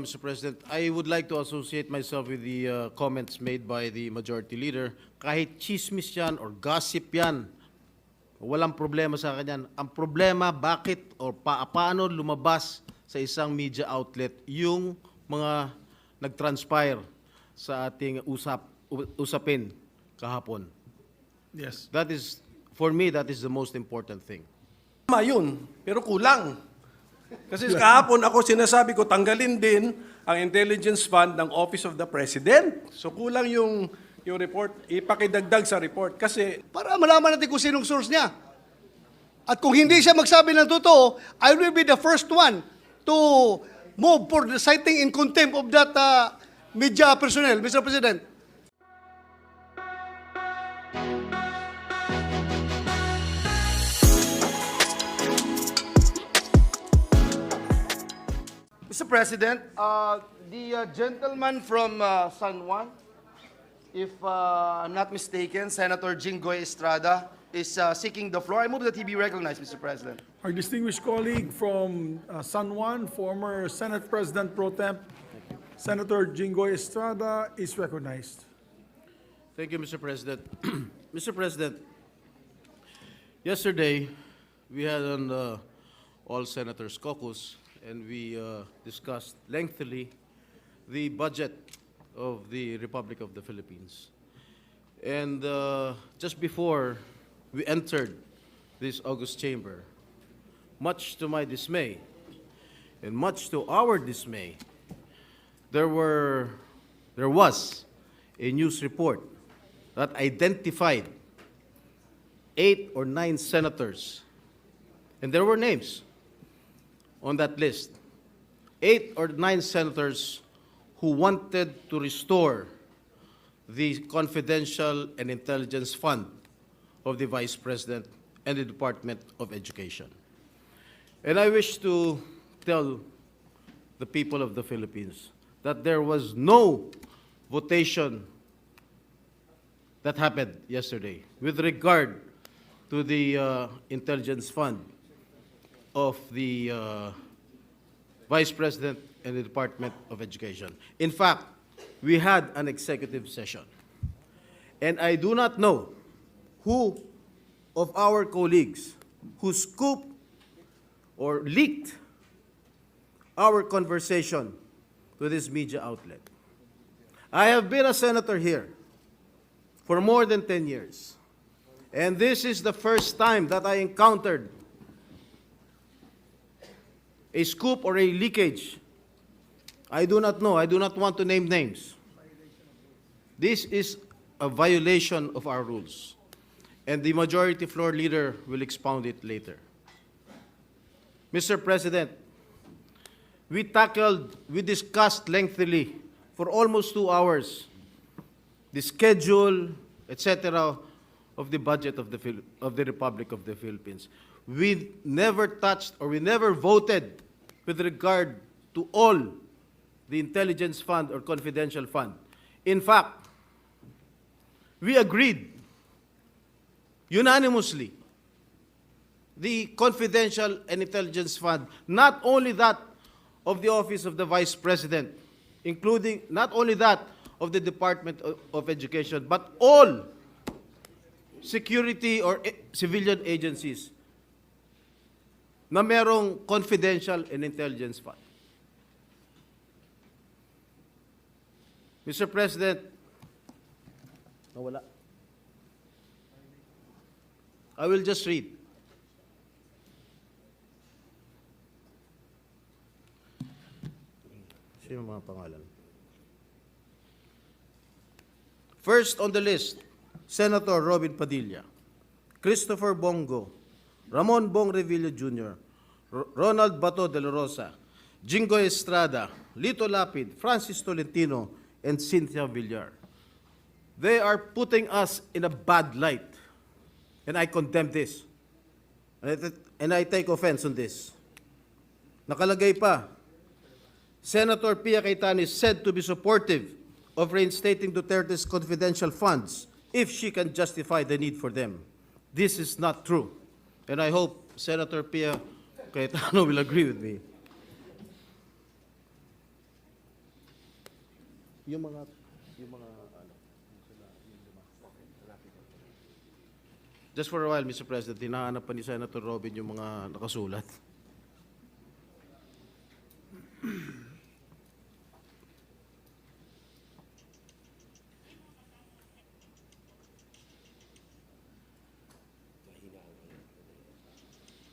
Mr. President. I would like to associate myself with the comments made by the Majority Leader. Kahit chismis yan or gossip yan, walang problema sa akin yan. Ang problema, bakit o paano lumabas sa isang media outlet yung mga nag-transpire sa ating usapin kahapon. Yes. That is, for me, that is the most important thing. Tama yun, pero kulang. Kasi kahapon ako sinasabi ko, tanggalin din ang intelligence fund ng Office of the President. So kulang yung report, ipakidagdag sa report. Kasi Para malaman natin kung sinong source niya. At kung hindi siya magsabi ng totoo, I will be the first one to move for the citing in contempt of that media personnel, Mr. President. Mr. President, the gentleman from San Juan, if I'm not mistaken, Senator Jinggoy Estrada, is seeking the floor. I move that he be recognized, Mr. President. Our distinguished colleague from San Juan, former Senate President Pro Temp, Senator Jinggoy Estrada, is recognized. Thank you, Mr. President. Mr. President, yesterday we had an all senators caucus and we discussed lengthily the budget of the Republic of the Philippines. And just before we entered this august chamber, much to my dismay and much to our dismay, there was a news report that identified 8 or 9 senators, and there were names on that list, 8 or 9 senators who wanted to restore the confidential and intelligence fund of the Vice President and the Department of Education. And I wish to tell the people of the Philippines that there was no votation that happened yesterday with regard to the intelligence fund of the Vice President and the Department of Education. In fact, we had an executive session. And I do not know who of our colleagues who scooped or leaked our conversation to this media outlet. I have been a senator here for more than 10 years. And this is the first time that I encountered a scoop or a leakage. I do not know. I do not want to name names. This is a violation of our rules. And the majority floor leader will expound it later. Mr. President, we discussed lengthily for almost 2 hours the schedule, etc., of the budget of the Republic of the Philippines. We never touched or we never voted with regard to all the intelligence fund or confidential fund. In fact, we agreed unanimously the confidential and intelligence fund, not only that of the Office of the Vice President, including not only that of the Department of Education, but all security or civilian agencies na merong confidential and intelligence fund. Mr. President, nawala. I will just read. Sino mga pangalan? First on the list, Senator Robin Padilla, Christopher Bongo, Ramon Bong Revilla Jr., Ronald Bato de la Rosa, Jinggoy Estrada, Lito Lapid, Francis Tolentino, and Cynthia Villar. They are putting us in a bad light, and I condemn this. And I take offense on this. Nakalagay pa, Senator Pia Cayetano is said to be supportive of reinstating Duterte's confidential funds if she can justify the need for them. This is not true. And I hope Senator Pia Cayetano will agree with me. Yung mga Just for a while, Mr. President, hinahanap pa ni Senator Robin yung mga nakasulat.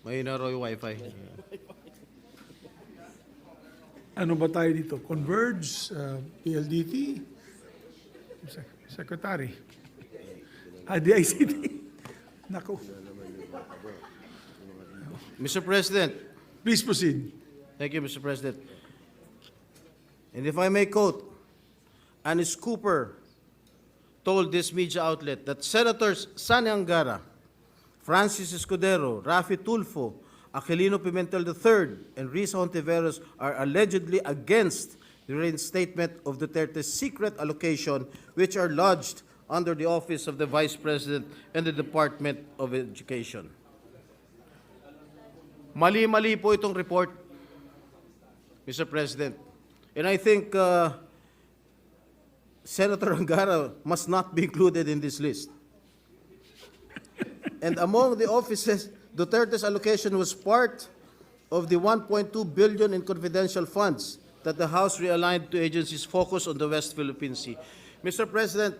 Mahina raw yung wifi. Ano ba tayo dito? Converge, PLDT, Secretary, DICT. Naku. Mr. President, Please proceed. thank you, Mr. President. And if I may quote, Anis Cooper told this media outlet that Senators Sani Angara, Francis Escudero, Rafi Tulfo, Aquilino Pimentel III, and Risa Hontiveros are allegedly against the reinstatement of Duterte's secret allocation, which are lodged under the Office of the Vice President and the Department of Education. Mali-mali po itong report, Mr. President. And I think Senator Angara must not be included in this list. And among the offices, Duterte's allocation was part of the 1.2 billion in confidential funds that the House realigned to agencies focused on the West Philippine Sea. Mr. President,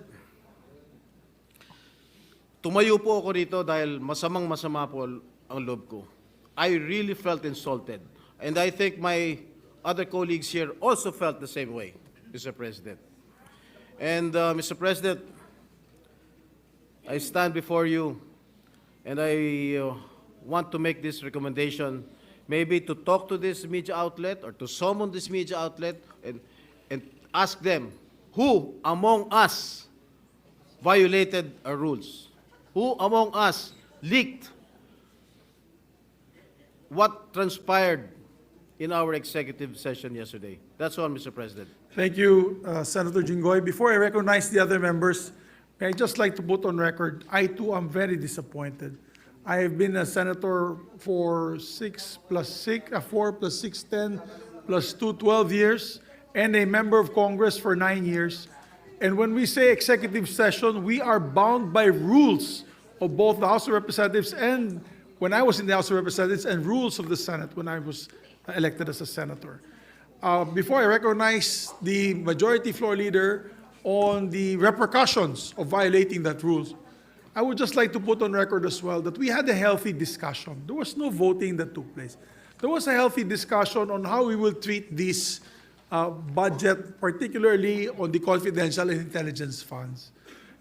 tumayo po ako rito dahil masamang-masama po ang loob ko. I really felt insulted. And I think my other colleagues here also felt the same way, Mr. President. And Mr. President, I stand before you and I want to make this recommendation, maybe to talk to this media outlet or to summon this media outlet and ask them, who among us violated our rules? Who among us leaked what transpired in our executive session yesterday? That's all, Mr. President. Thank you, Senator Jinggoy. Before I recognize the other members, may I just like to put on record, I too am very disappointed. I have been a senator for 4 plus 6, 10 plus 2, 12 years, and a member of Congress for 9 years. And when we say executive session, we are bound by rules of both the House of Representatives and when I was in the House of Representatives and rules of the Senate when I was elected as a senator. Before I recognize the majority floor leader on the repercussions of violating that rules, I would just like to put on record as well that we had a healthy discussion. There was no voting that took place. There was a healthy discussion on how we will treat this budget, particularly on the confidential and intelligence funds.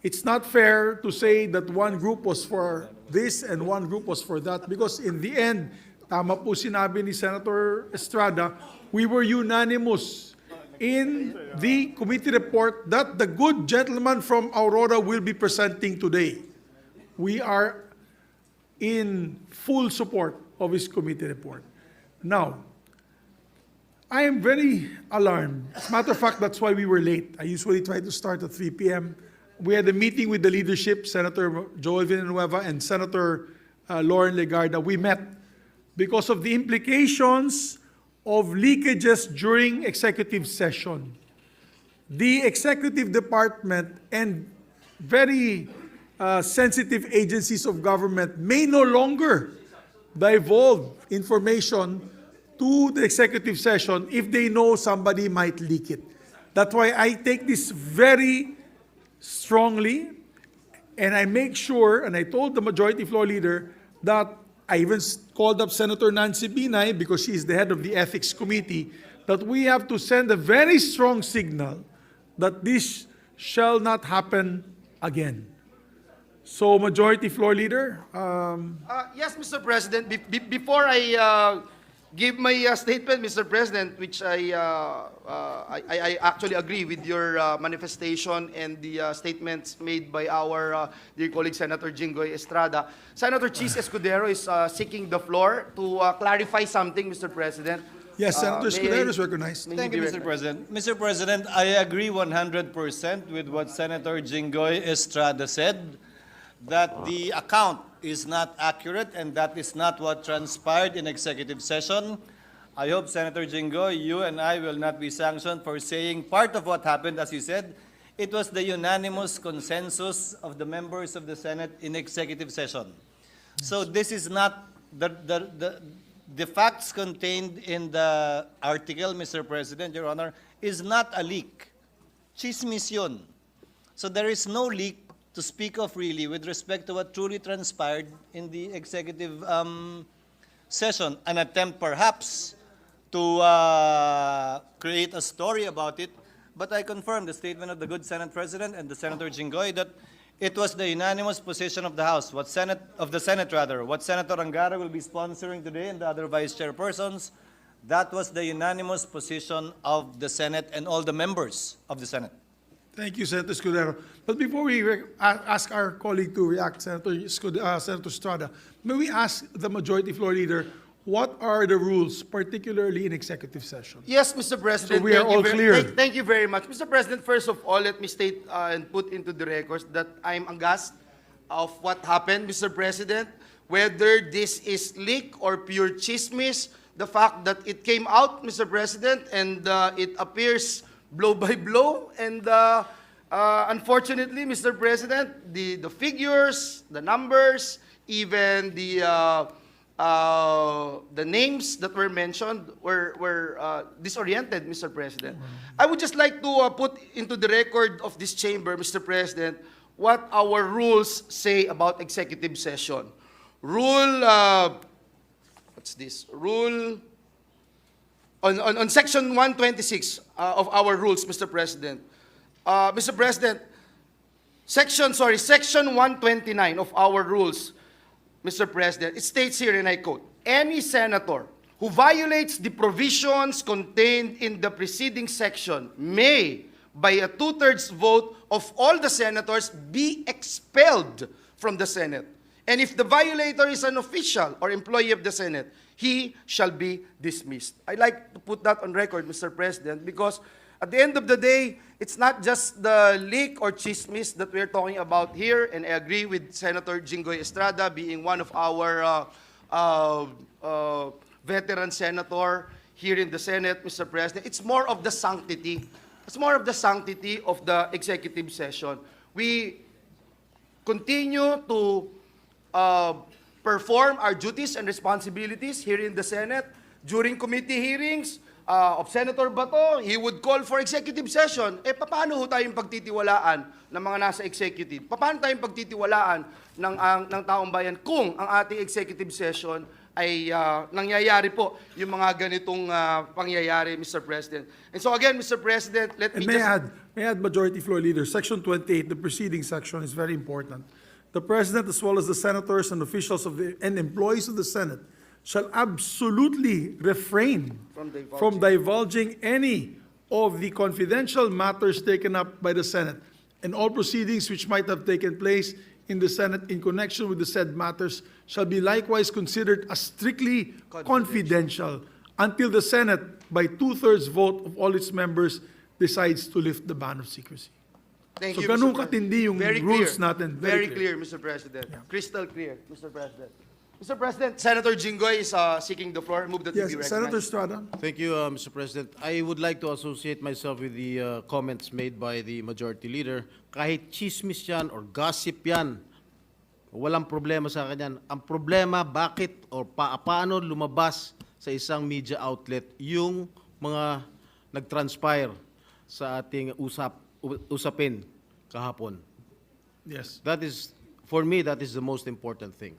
It's not fair to say that one group was for this and one group was for that because in the end, tama po sinabi ni Senator Estrada, we were unanimous in the committee report that the good gentleman from Aurora will be presenting today. We are in full support of his committee report. Now, I am very alarmed. As a matter of fact, that's why we were late. I usually try to start at 3 p.m. We had a meeting with the leadership, Senator Joel Villanueva and Senator Lauren Legarda. We met because of the implications of leakages during executive session. The executive department and very sensitive agencies of government may no longer divulge information to the executive session if they know somebody might leak it. That's why I take this very strongly, and I make sure, and I told the majority floor leader that I even called up Senator Nancy Binay because she is the head of the Ethics Committee, that we have to send a very strong signal that this shall not happen again. So, Majority Floor Leader, Yes, Mr. President. Before I give my statement, Mr. President, which I actually agree with your manifestation and the statements made by our dear colleague Senator Jinggoy Estrada. Senator Chis Escudero is seeking the floor to clarify something, Mr. President. yes, Senator May Escudero I- is recognized. may Thank he you, be Mr. recognized? President. Mr. President, I agree 100% with what Senator Jinggoy Estrada said, that the account is not accurate and that is not what transpired in executive session. I hope, Senator Jinggoy, you and I will not be sanctioned for saying part of what happened, as you said, it was the unanimous consensus of the members of the Senate in executive session. So this is not the facts contained in the article, Mr. President, Your Honor, is not a leak. Chismis yun. So there is no leak to speak of really with respect to what truly transpired in the executive session. An attempt perhaps to create a story about it, but I confirm the statement of the good Senate President and the Senator Jinggoy that it was the unanimous position of the House, what Senator Angara will be sponsoring today and the other vice chairpersons. That was the unanimous position of the Senate and all the members of the Senate. Thank you, Senator Escudero. But before we ask our colleague to react, Senator Estrada, may we ask the Majority Floor Leader, what are the rules, particularly in executive session? Yes, Mr. President. So we are all clear. Thank you very much. Mr. President, first of all, let me state and put into the records that I'm aghast of what happened, Mr. President. Whether this is leak or pure chismis, the fact that it came out, Mr. President, and it appears blow by blow, and unfortunately, Mr. President, the figures, the numbers, even the names that were mentioned were disoriented, Mr. President. I would just like to put into the record of this chamber, Mr. President, what our rules say about executive session. Rule, what's this? Rule, on section 126 of our rules, Mr. President. Mr. President, section 129 of our rules, Mr. President, it states here, and I quote, any senator who violates the provisions contained in the preceding section may, by a 2/3 vote of all the senators, be expelled from the Senate. And if the violator is an official or employee of the Senate, he shall be dismissed. I'd like to put that on record, Mr. President, because at the end of the day, it's not just the leak or chismis that we're talking about here, and I agree with Senator Jinggoy Estrada being one of our veteran senator here in the Senate, Mr. President. It's more of the sanctity. It's more of the sanctity of the executive session. We continue to perform our duties and responsibilities here in the Senate. During committee hearings of Senator Bato, he would call for executive session. Paano ho tayong pagtitiwalaan ng mga nasa executive? Paano tayong pagtitiwalaan ng taong bayan kung ang ating executive session ay nangyayari po yung mga ganitong pangyayari, Mr. President. And so again, Mr. President, let me May I add, Majority Floor Leader, Section 28, the preceding section is very important. The President, as well as the senators and officials and employees of the Senate, shall absolutely refrain from divulging any of the confidential matters taken up by the Senate, and all proceedings which might have taken place in the Senate in connection with the said matters shall be likewise considered as strictly confidential until the Senate, by 2/3 vote of all its members, decides to lift the ban of secrecy. Thank So you, ganun Mr. President. katindi yung Very rules clear. natin. Very clear, Mr. President. Crystal clear, Mr. President. Mr. President, Senator Jinggoy is seeking the floor. Move that he Yes, be recognized. Senator Estrada. Thank you, Mr. President. I would like to associate myself with the comments made by the Majority Leader. Kahit chismis yan or gossip yan, walang problema sa akin yan. Ang problema, bakit or paano lumabas sa isang media outlet yung mga nag-transpire sa ating usapin kahapon. Yes. That is, for me, that is the most important thing.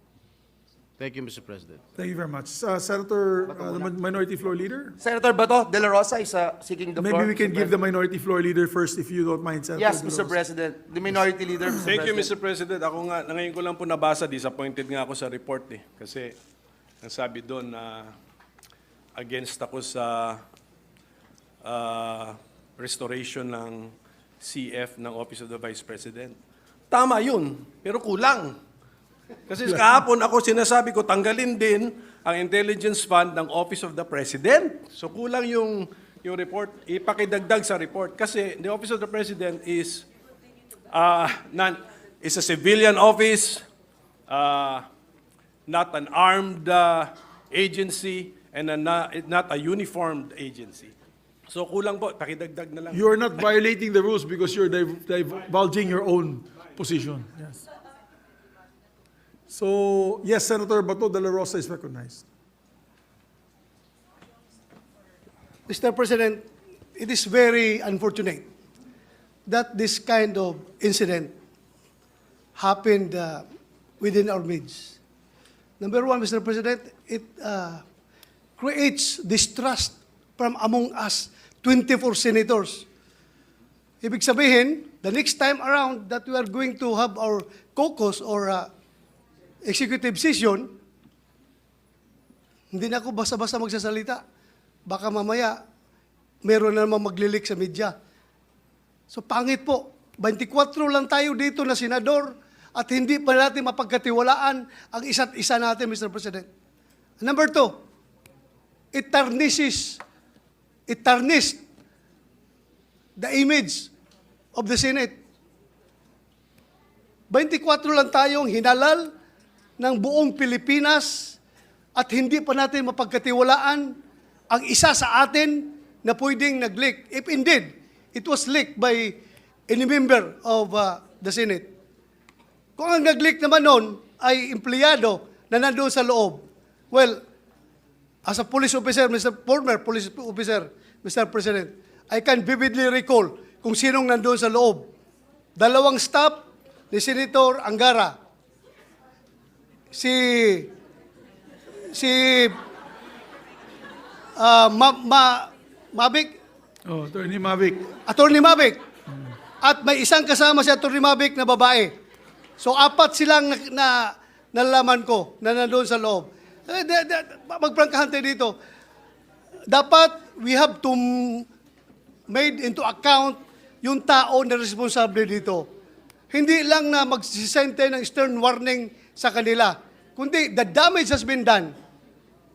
Thank you, Mr. President. Thank you very much. Senator, the Minority Floor Leader? Senator Bato de la Rosa is seeking the floor. Maybe we can Mr. give the Minority Floor Leader first, if you don't mind, Senator. Yes, De La Mr. Rosa. President. The Minority Leader, Mr. Thank you, President. Mr. President. Ako nga, ngayon ko lang po nabasa, disappointed nga ako sa report eh. Kasi, ang sabi doon na against ako sa restoration ng CF ng Office of the Vice President. Tama yun, pero kulang. Kasi kahapon ako sinasabi ko, tanggalin din ang intelligence fund ng Office of the President. So kulang yung report, ipakidagdag sa report. Kasi the Office of the President is a civilian office, not an armed agency, and not a uniformed agency. So kulang po, pakidagdag na lang. You are not violating the rules because you're divulging your own position. Yes. So, yes, Senator Bato de la Rosa is recognized. Mr. President, it is very unfortunate that this kind of incident happened within our midst. Number one, Mr. President, it creates distrust from among us 24 senators. Ibig sabihin, the next time around that we are going to have our caucus or executive session, hindi na ako basta-basta magsasalita. Baka mamaya, meron na naman maglilik sa media. So pangit po, 24 lang tayo dito na senador at hindi pa natin mapagkatiwalaan ang isa't isa natin, Mr. President. Number two, it tarnished the image of the Senate. 24 lang tayong hinalal ng buong Pilipinas at hindi pa natin mapagkatiwalaan ang isa sa atin na pwedeng nag-leak. If indeed, it was leaked by any member of the Senate. Kung ang nag-leak naman noon ay empleyado na nandoon sa loob, well, as a police officer, former police officer, Mr. President, I can vividly recall kung sinong nandoon sa loob. 2 staff ni Senator Angara. Mavic, Oh, Attorney Mavic. Attorney Mavic. At may isang kasama si Attorney Mavic na babae. So 4 silang nalaman ko na nandoon sa loob. Magprangkahan tayo dito. Dapat we have to made into account yung tao na responsable dito. Hindi lang na magsisente ng stern warning sa kanila, kundi the damage has been done.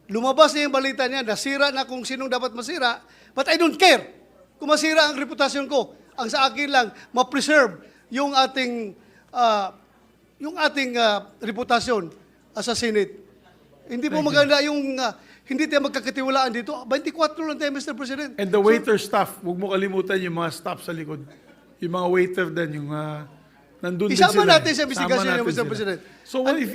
Lumabas na yung balita niya, nasira na kung sinong dapat masira, but I don't care kung masira ang reputasyon ko. Ang sa akin lang, ma-preserve yung ating reputasyon as a Senate. Hindi po maganda yung hindi tayo magkakatiwalaan dito. 24 lang tayo, Mr. President. And the waiter staff, huwag mo kalimutan yung mga staff sa likod. Yung mga waiter din, yung nandun din sila. Isama natin sa investigasyon Isama niya, natin Mr. sila. President. So what if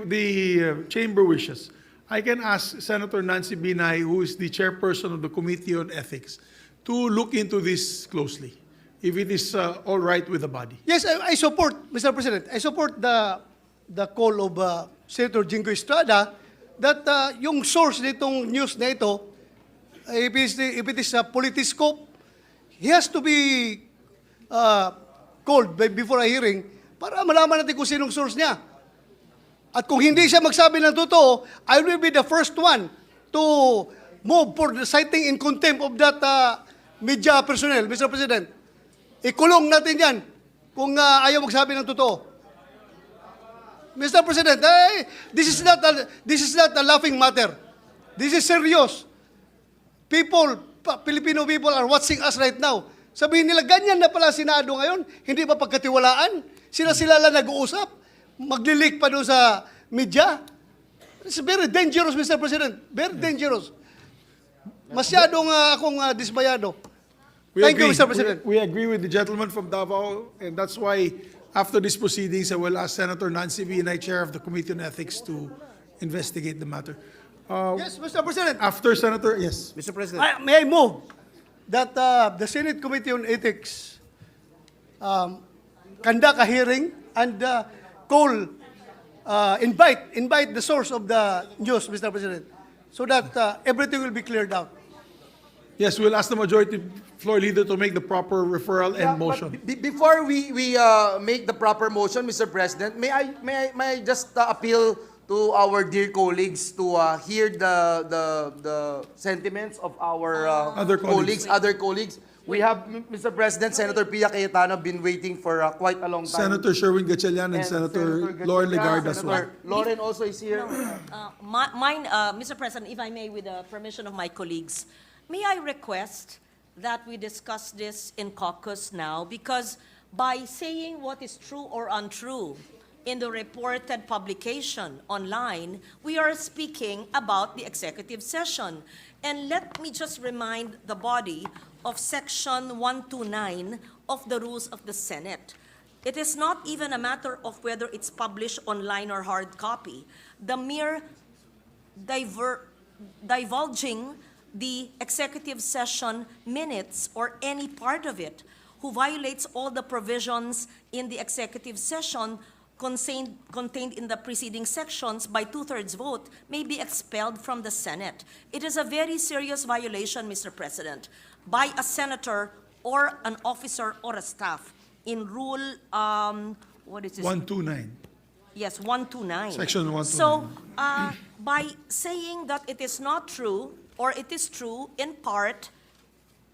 the chamber wishes, I can ask Senator Nancy Binay, who is the chairperson of the Committee on Ethics, to look into this closely, if it is all right with the body. Yes, I support, Mr. President, I support the call of Senator Jinggoy Estrada that yung source nitong news na ito, if it is a politiscope, he has to be called before a hearing para malaman natin kung sinong source niya. At kung hindi siya magsabi ng totoo, I will be the first one to move for the citing in contempt of that media personnel, Mr. President. Ikulong natin yan kung ayaw magsabi ng totoo. Mr. President, this is not a laughing matter. This is serious. Filipino people are watching us right now. Sabihin nila, ganyan na pala Senado ngayon, hindi pa pagkatiwalaan. Sila lang nag-uusap. Maglilik pa doon sa media. It's very dangerous, Mr. President. Very dangerous. Masyadong akong dismayado. Thank you, Mr. President. We agree with the gentleman from Davao, and that's why after these proceedings, I will ask Senator Nancy Binay, Chair of the Committee on Ethics, to investigate the matter. Yes, Mr. President. After Senator, yes. Mr. President. May I move that the Senate Committee on Ethics conduct a hearing and call, invite the source of the news, Mr. President, so that everything will be cleared out. Yes, we'll ask the majority floor leader to make the proper referral and But motion. before we make the proper motion, Mr. President, may I just appeal to our dear colleagues to hear the sentiments of our Other colleagues. other colleagues. We have, Mr. President, Senator Pia Cayetano been waiting for quite a long time. Senator Sherwin Gatchalian and Senator Lauren Legarda as well. Senator Lauren also is here. Mr. President, if I may, with the permission of my colleagues, may I request that we discuss this in caucus now? Because by saying what is true or untrue, in the reported publication online, we are speaking about the executive session. And let me just remind the body of Section 129 of the Rules of the Senate. It is not even a matter of whether it's published online or hard copy. The mere divulging the executive session minutes or any part of it who violates all the provisions in the executive session contained in the preceding sections by 2/3 vote may be expelled from the Senate. It is a very serious violation, Mr. President, by a senator or an officer or a staff in Rule, what is this? 129. Yes, 129. Section 129. So, by saying that it is not true, or it is true in part,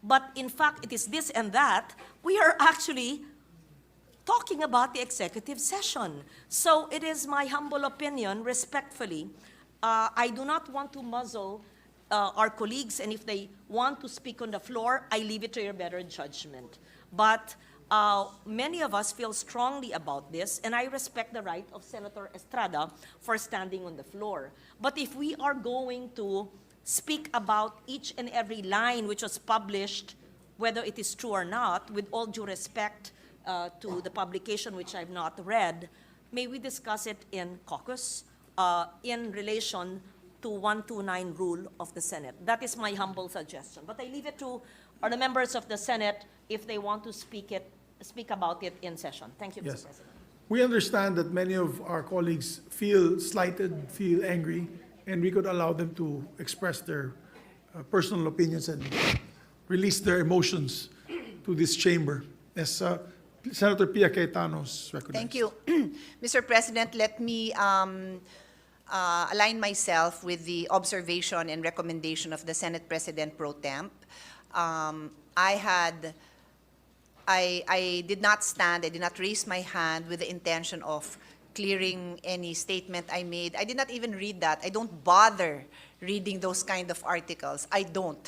but in fact it is this and that, we are actually talking about the executive session. So it is my humble opinion, respectfully, I do not want to muzzle our colleagues, and if they want to speak on the floor, I leave it to your better judgment. But many of us feel strongly about this, and I respect the right of Senator Estrada for standing on the floor. But if we are going to speak about each and every line which was published, whether it is true or not, with all due respect to the publication which I've not read, may we discuss it in caucus in relation to 129 rule of the Senate. That is my humble suggestion. But I leave it to the members of the Senate if they want to speak about it in session. Thank you, Yes. Mr. President. We understand that many of our colleagues feel slighted, feel angry, and we could allow them to express their personal opinions and release their emotions to this chamber. As Senator Pia Cayetano's recognized. Thank you. Mr. President, let me align myself with the observation and recommendation of the Senate President Pro Temp. I did not stand, I did not raise my hand with the intention of clearing any statement I made. I did not even read that. I don't bother reading those kind of articles. I don't.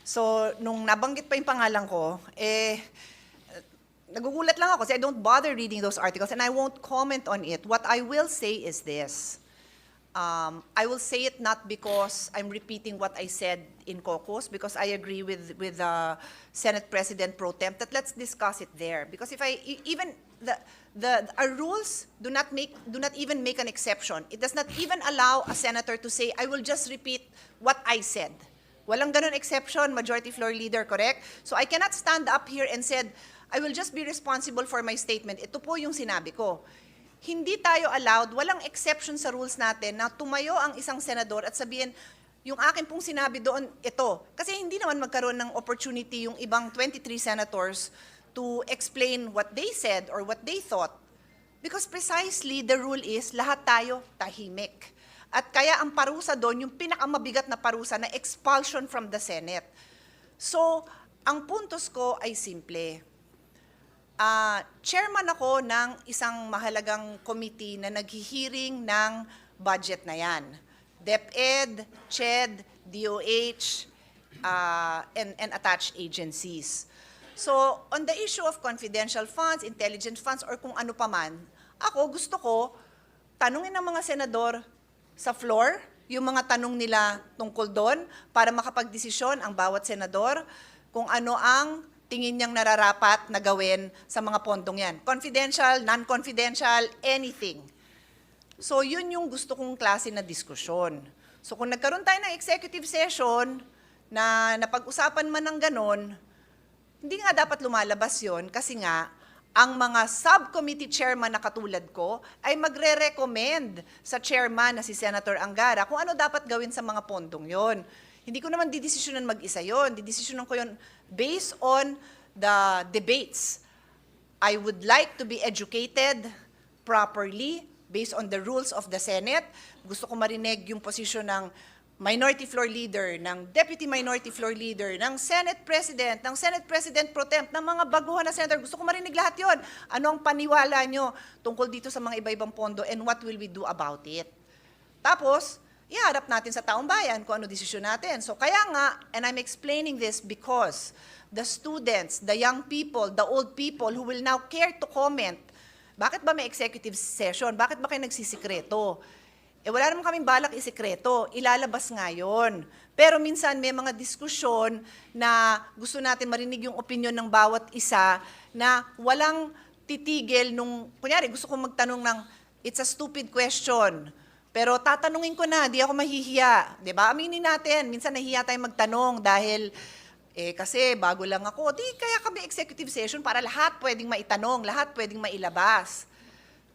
So, nung nabanggit pa yung pangalan ko, nagugulat lang ako kasi I don't bother reading those articles and I won't comment on it. What I will say is this. I will say it not because I'm repeating what I said in caucus, because I agree with Senate President Pro Temp that let's discuss it there. Because if our rules do not even make an exception. It does not even allow a senator to say, I will just repeat what I said. Walang ganon exception, Majority Floor Leader, correct? So I cannot stand up here and said, I will just be responsible for my statement. Ito po yung sinabi ko. Hindi tayo allowed, walang exception sa rules natin na tumayo ang isang senador at sabihin, yung akin pong sinabi doon, ito. Kasi hindi naman magkaroon ng opportunity yung ibang 23 senators to explain what they said or what they thought. Because precisely the rule is, lahat tayo tahimik. At kaya ang parusa doon, yung pinakamabigat na parusa na expulsion from the Senate. So, ang puntos ko ay simple. Chairman ako ng isang mahalagang committee na naghihiring ng budget na yan. DepEd, CHED, DOH, and attached agencies. So, on the issue of confidential funds, intelligence funds, or kung ano paman, ako gusto ko, tanungin ng mga senador sa floor, yung mga tanong nila tungkol doon, para makapagdesisyon ang bawat senador kung ano ang tingin niyang nararapat na gawin sa mga pondong yan. Confidential, non-confidential, anything. So, yun yung gusto kong klase na diskusyon. So, kung nagkaroon tayo ng executive session na napag-usapan man ng ganon, hindi nga dapat lumalabas yon kasi nga, ang mga subcommittee chairman na katulad ko ay magre-recommend sa chairman na si Senator Angara kung ano dapat gawin sa mga pondong yon. Hindi ko naman didesisyonan mag-isa yon. Didesisyonan ko yon based on the debates. I would like to be educated properly based on the rules of the Senate. Gusto ko marinig yung posisyon ng Minority Floor Leader, ng Deputy Minority Floor Leader, ng Senate President, ng Senate President Pro Temp, ng mga baguhan na senator. Gusto ko marinig lahat yon. Ano ang paniwala nyo tungkol dito sa mga iba-ibang pondo and what will we do about it? Tapos, iharap natin sa taong bayan kung ano desisyon natin. So kaya nga, and I'm explaining this because the students, the young people, the old people who will now care to comment Bakit ba may executive session? Bakit ba kayo nagsisikreto? Wala naman kaming balak isikreto. Ilalabas nga yun. Pero minsan may mga diskusyon na gusto natin marinig yung opinion ng bawat isa na walang titigil nung, kunyari, gusto kong magtanong ng, it's a stupid question. Pero tatanungin ko na, di ako mahihiya. Diba? Aminin natin, minsan nahihiya tayong magtanong dahil kasi bago lang ako. Di kaya kami executive session para lahat pwedeng maitanong, lahat pwedeng mailabas.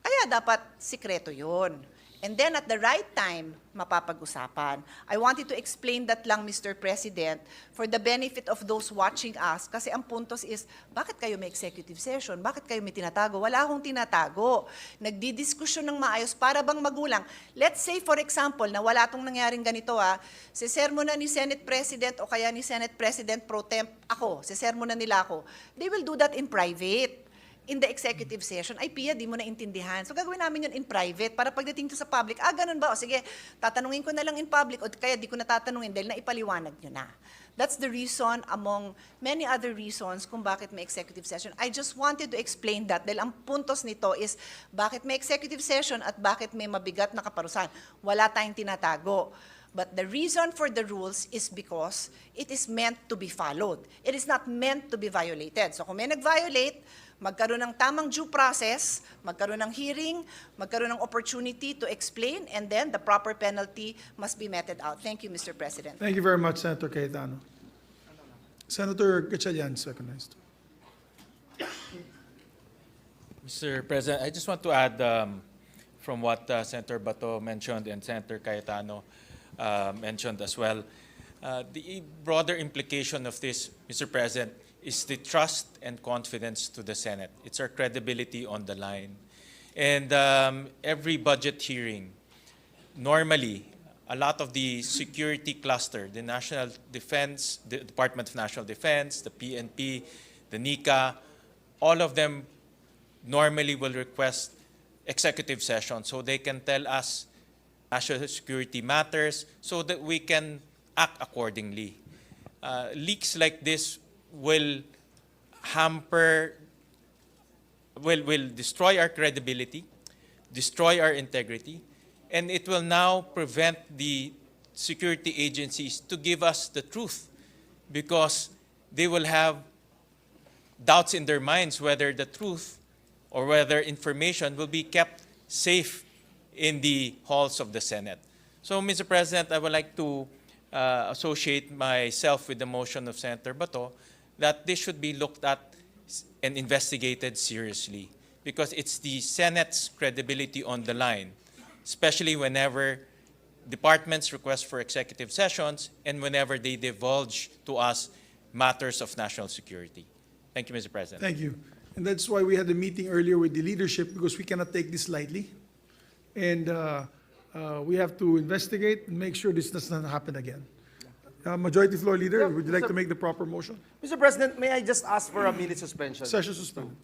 Kaya dapat sikreto yun. And then at the right time, mapapag-usapan. I wanted to explain that lang, Mr. President, for the benefit of those watching us. Kasi ang puntos is, bakit kayo may executive session? Bakit kayo may tinatago? Wala akong tinatago. Nagdidiskusyon ng maayos para bang magulang. Let's say, for example, na wala itong nangyaring ganito sisermo na ni Senate President o kaya ni Senate President Pro Temp ako, sisermo na nila ako. They will do that in private. In the executive session, ay Pia, di mo naintindihan. So gagawin namin yun in private para pagdating to sa public, ganun ba? O sige, tatanungin ko na lang in public o kaya di ko na tatanungin dahil naipaliwanag nyo na. That's the reason among many other reasons kung bakit may executive session. I just wanted to explain that dahil ang puntos nito is bakit may executive session at bakit may mabigat na kaparusahan. Wala tayong tinatago. But the reason for the rules is because it is meant to be followed. It is not meant to be violated. So kung may nag-violate, magkaroon ng tamang due process, magkaroon ng hearing, magkaroon ng opportunity to explain, and then the proper penalty must be meted out. Thank you, Mr. President. Thank you very much, Senator Cayetano. Senator Gatchalian is recognized. Mr. President, I just want to add from what Senator Bato mentioned and Senator Cayetano mentioned as well. The broader implication of this, Mr. President, is the trust and confidence to the Senate. It's our credibility on the line. And every budget hearing, normally, a lot of the security cluster, the National Defense, the Department of National Defense, the PNP, the NICA, all of them normally will request executive session so they can tell us national security matters so that we can act accordingly. Leaks like this will will destroy our credibility, destroy our integrity, and it will now prevent the security agencies to give us the truth because they will have doubts in their minds whether the truth or whether information will be kept safe in the halls of the Senate. So, Mr. President, I would like to associate myself with the motion of Senator Bato that this should be looked at and investigated seriously because it's the Senate's credibility on the line, especially whenever departments request for executive sessions and whenever they divulge to us matters of national security. Thank you, Mr. President. Thank you. And that's why we had a meeting earlier with the leadership because we cannot take this lightly. And we have to investigate and make sure this does not happen again. Majority Floor Leader, would you like to make the proper motion? Mr. President, may I just ask for a minute suspension? Session suspended.